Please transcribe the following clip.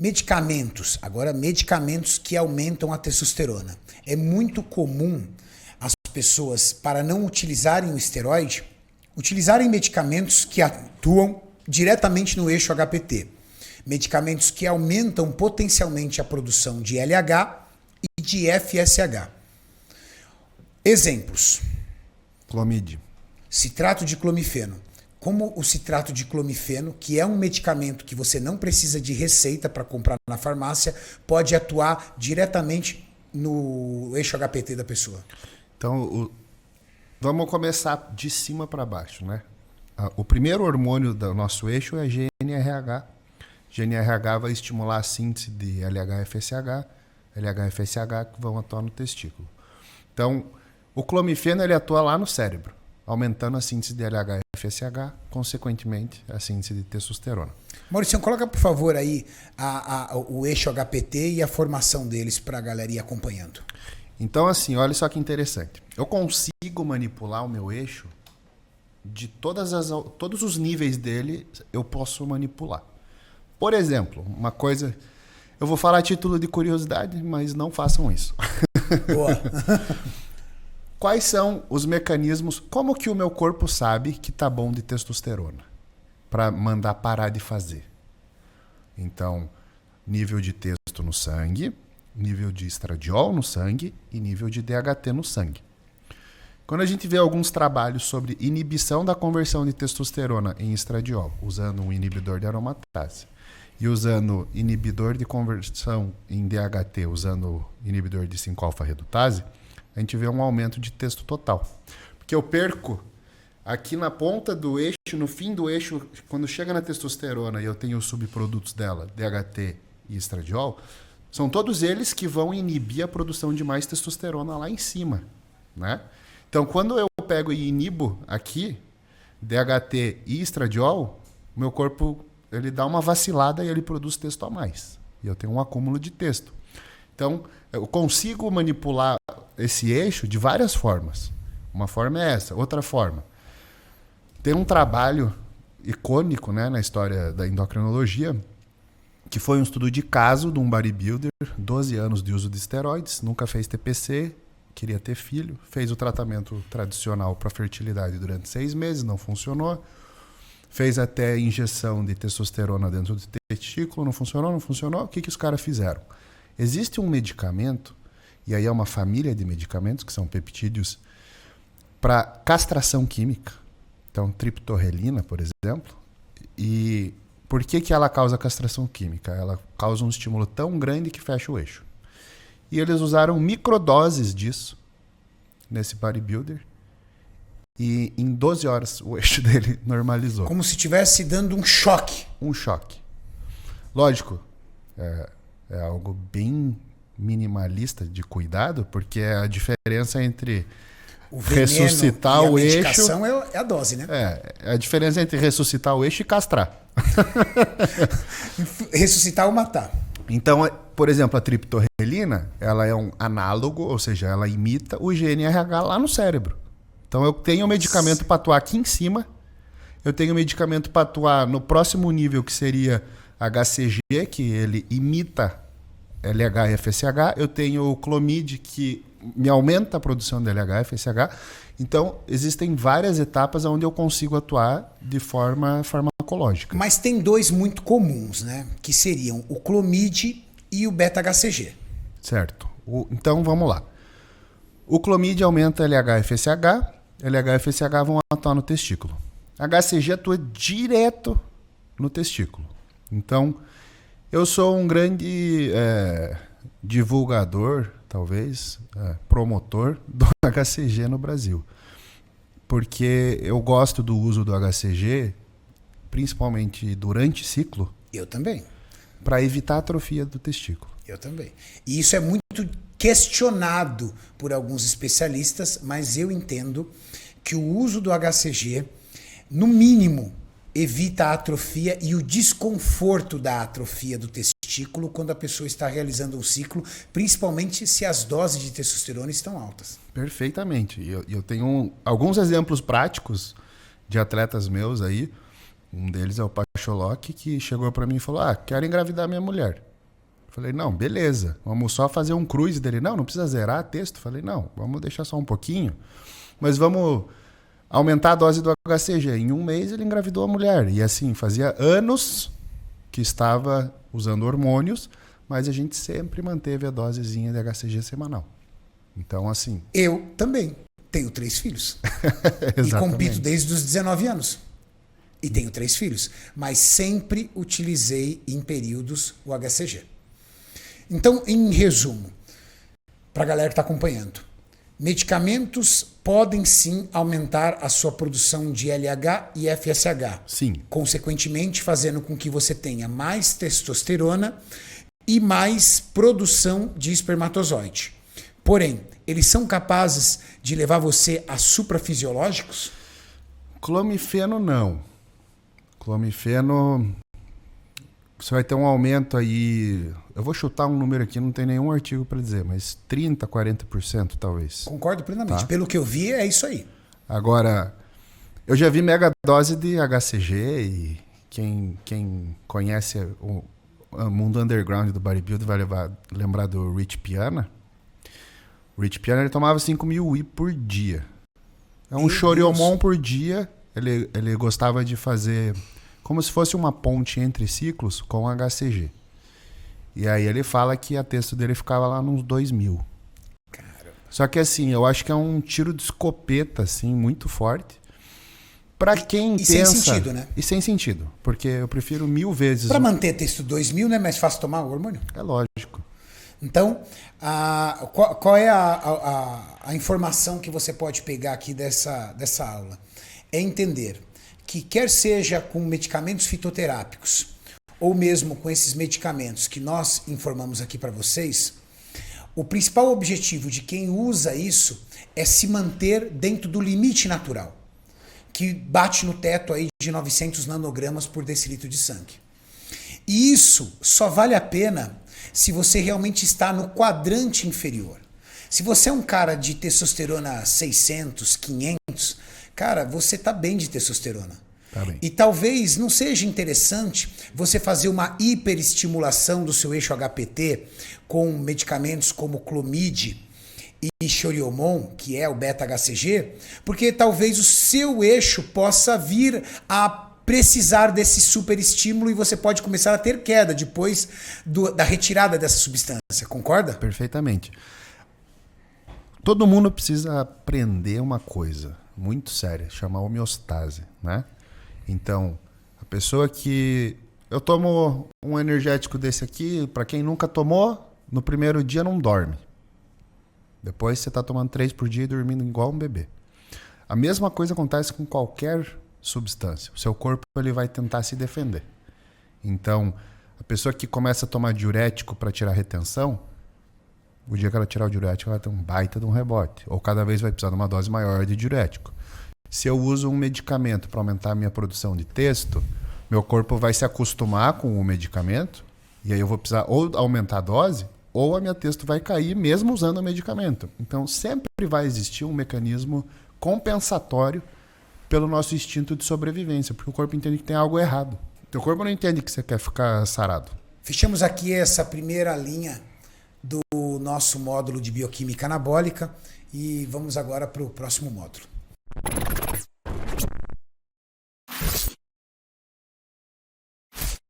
Medicamentos. Agora, medicamentos que aumentam a testosterona. É muito comum as pessoas, para não utilizarem o esteroide, utilizarem medicamentos que atuam diretamente no eixo HPT. Medicamentos que aumentam potencialmente a produção de LH e de FSH. Exemplos. Clomid. Citrato de clomifeno. Como o citrato de clomifeno, que é um medicamento que você não precisa de receita para comprar na farmácia, pode atuar diretamente no eixo HPT da pessoa. Então, vamos começar de cima para baixo, né? O primeiro hormônio do nosso eixo é GNRH. GNRH vai estimular a síntese de LH-FSH, LH-FSH que vão atuar no testículo. Então, o clomifeno ele atua lá no cérebro, aumentando a síntese de LH-FSH, consequentemente a síntese de testosterona. Maurício, coloca por favor aí o eixo HPT e a formação deles para a galera ir acompanhando. Então assim, olha só que interessante. Eu consigo manipular o meu eixo de todos os níveis dele, eu posso manipular. Por exemplo, uma coisa... Eu vou falar a título de curiosidade, mas não façam isso. Boa. Quais são os mecanismos... Como que o meu corpo sabe que tá bom de testosterona? Para mandar parar de fazer. Então, nível de testo no sangue, nível de estradiol no sangue e nível de DHT no sangue. Quando a gente vê alguns trabalhos sobre inibição da conversão de testosterona em estradiol, usando um inibidor de aromatase, e usando inibidor de conversão em DHT, usando inibidor de 5-alfa-redutase, a gente vê um aumento de testo total. Porque eu perco aqui na ponta do eixo, no fim do eixo, quando chega na testosterona e eu tenho os subprodutos dela, DHT e estradiol, são todos eles que vão inibir a produção de mais testosterona lá em cima, né? Então, quando eu pego e inibo aqui, DHT e estradiol, meu corpo ele dá uma vacilada e ele produz testo a mais. E eu tenho um acúmulo de testo. Então, eu consigo manipular esse eixo de várias formas. Uma forma é essa. Outra forma, tem um trabalho icônico, né, na história da endocrinologia, que foi um estudo de caso de um bodybuilder, 12 anos de uso de esteroides, nunca fez TPC, queria ter filho, fez o tratamento tradicional para fertilidade durante 6 meses, não funcionou. Fez até injeção de testosterona dentro do testículo, não funcionou. O que os caras fizeram? Existe um medicamento, e aí é uma família de medicamentos, que são peptídeos, para castração química. Então, triptorelina, por exemplo. E por que ela causa castração química? Ela causa um estímulo tão grande que fecha o eixo. E eles usaram microdoses disso nesse bodybuilder. E em 12 horas o eixo dele normalizou. Como se estivesse dando um choque. Um choque. Lógico, é algo bem minimalista de cuidado, porque é a diferença entre ressuscitar o eixo... A medicação é a dose, né? É a diferença entre ressuscitar o eixo e castrar. Ressuscitar ou matar. Então, por exemplo, a triptorelina, ela é um análogo, ou seja, ela imita o GNRH lá no cérebro. Então eu tenho um medicamento para atuar aqui em cima, eu tenho um medicamento para atuar no próximo nível, que seria HCG, que ele imita LH e FSH, eu tenho o Clomid, que me aumenta a produção de LH e FSH. Então existem várias etapas onde eu consigo atuar de forma farmacológica. Mas tem dois muito comuns, né? Que seriam o Clomid e o beta-HCG. Certo. Então vamos lá. O Clomid aumenta LH e FSH, LH e FSH vão atuar no testículo. HCG atua direto no testículo. Então, eu sou um grande divulgador, talvez, promotor do HCG no Brasil. Porque eu gosto do uso do HCG, principalmente durante ciclo. Eu também. Para evitar a atrofia do testículo. Eu também. E isso é muito questionado por alguns especialistas, mas eu entendo que o uso do HCG, no mínimo, evita a atrofia e o desconforto da atrofia do testículo quando a pessoa está realizando um ciclo, principalmente se as doses de testosterona estão altas. Perfeitamente. Eu tenho alguns exemplos práticos de atletas meus aí. Um deles é o Pacholok, que chegou para mim e falou: quero engravidar minha mulher. Falei, não, beleza, vamos só fazer um cruise dele. Não precisa zerar texto. Falei, não, vamos deixar só um pouquinho, mas vamos aumentar a dose do HCG. Em um mês ele engravidou a mulher. E assim, fazia anos que estava usando hormônios, mas a gente sempre manteve a dosezinha de HCG semanal. Então, assim... Eu também tenho 3 filhos. E compito desde os 19 anos. E tenho 3 filhos. Mas sempre utilizei em períodos o HCG. Então, em resumo, para a galera que está acompanhando, medicamentos podem sim aumentar a sua produção de LH e FSH. Sim. Consequentemente, fazendo com que você tenha mais testosterona e mais produção de espermatozoide. Porém, eles são capazes de levar você a suprafisiológicos? Clomifeno não. Clomifeno, você vai ter um aumento aí, eu vou chutar um número aqui, não tem nenhum artigo para dizer, mas 30%, 40% talvez. Concordo plenamente. Tá? Pelo que eu vi, é isso aí. Agora, eu já vi mega dose de HCG e quem conhece o mundo underground do bodybuilding vai lembrar do Rich Piana. O Rich Piana ele tomava 5.000 UI por dia. É um choriomon por dia. Ele gostava de fazer como se fosse uma ponte entre ciclos com HCG. E aí ele fala que a texto dele ficava lá nos 2.000. Caramba. Só que assim, eu acho que é um tiro de escopeta assim, muito forte. Pra quem pensa... sem sentido, né? E sem sentido. Porque eu prefiro 1000 vezes... Pra manter texto 2.000, não é mais fácil tomar o hormônio? É lógico. Então, qual é a informação que você pode pegar aqui dessa aula? É entender que quer seja com medicamentos fitoterápicos ou mesmo com esses medicamentos que nós informamos aqui para vocês, o principal objetivo de quem usa isso é se manter dentro do limite natural, que bate no teto aí de 900 nanogramas por decilitro de sangue. E isso só vale a pena se você realmente está no quadrante inferior. Se você é um cara de testosterona 600, 500, cara, você está bem de testosterona. Tá bem. E talvez não seja interessante você fazer uma hiperestimulação do seu eixo HPT com medicamentos como Clomid e Choriomon, que é o beta-HCG, porque talvez o seu eixo possa vir a precisar desse superestímulo e você pode começar a ter queda depois da retirada dessa substância. Concorda? Perfeitamente. Todo mundo precisa aprender uma coisa muito séria, chamar homeostase, né? Então, a pessoa que... Eu tomo um energético desse aqui, para quem nunca tomou, no primeiro dia não dorme. Depois você está tomando 3 por dia e dormindo igual um bebê. A mesma coisa acontece com qualquer substância. O seu corpo ele vai tentar se defender. Então, a pessoa que começa a tomar diurético para tirar retenção, o dia que ela tirar o diurético, ela vai ter um baita de um rebote. Ou cada vez vai precisar de uma dose maior de diurético. Se eu uso um medicamento para aumentar a minha produção de testo, meu corpo vai se acostumar com o medicamento e aí eu vou precisar ou aumentar a dose ou a minha testo vai cair mesmo usando o medicamento. Então, sempre vai existir um mecanismo compensatório pelo nosso instinto de sobrevivência, porque o corpo entende que tem algo errado. O teu corpo não entende que você quer ficar sarado. Fechamos aqui essa primeira linha do nosso módulo de bioquímica anabólica e vamos agora para o próximo módulo.